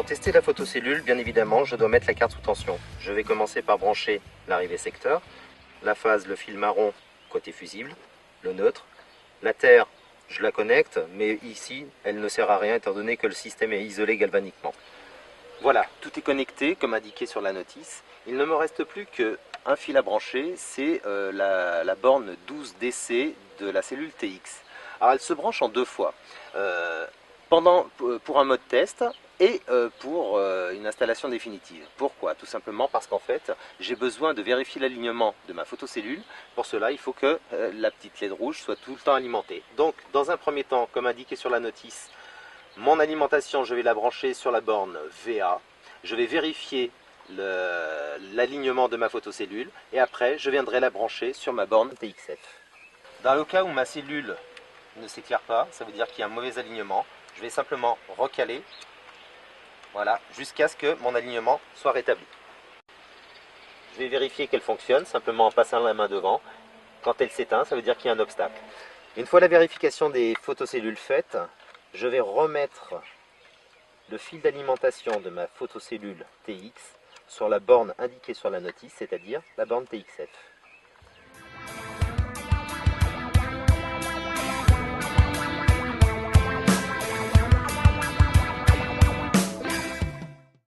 Pour tester la photocellule, bien évidemment, je dois mettre la carte sous tension. Je vais commencer par brancher l'arrivée secteur, la phase, le fil marron côté fusible, le neutre, la terre, je la connecte, mais ici, elle ne sert à rien étant donné que le système est isolé galvaniquement. Voilà, tout est connecté comme indiqué sur la notice. Il ne me reste plus qu'un fil à brancher, c'est la borne 12 DC de la cellule TX. Alors elle se branche en deux fois, pour un mode test et pour une installation définitive. Pourquoi? Tout simplement parce qu'en fait, j'ai besoin de vérifier l'alignement de ma photocellule. Pour cela, il faut que la petite LED rouge soit tout le temps alimentée. Donc, dans un premier temps, comme indiqué sur la notice, mon alimentation, je vais la brancher sur la borne VA. Je vais vérifier l'alignement de ma photocellule et après, je viendrai la brancher sur ma borne TX7. Dans le cas où ma cellule ne s'éclaire pas, ça veut dire qu'il y a un mauvais alignement, je vais simplement recaler, voilà, jusqu'à ce que mon alignement soit rétabli. Je vais vérifier qu'elle fonctionne simplement en passant la main devant. Quand elle s'éteint, ça veut dire qu'il y a un obstacle. Une fois la vérification des photocellules faite, je vais remettre le fil d'alimentation de ma photocellule TX sur la borne indiquée sur la notice, c'est-à-dire la borne TX7.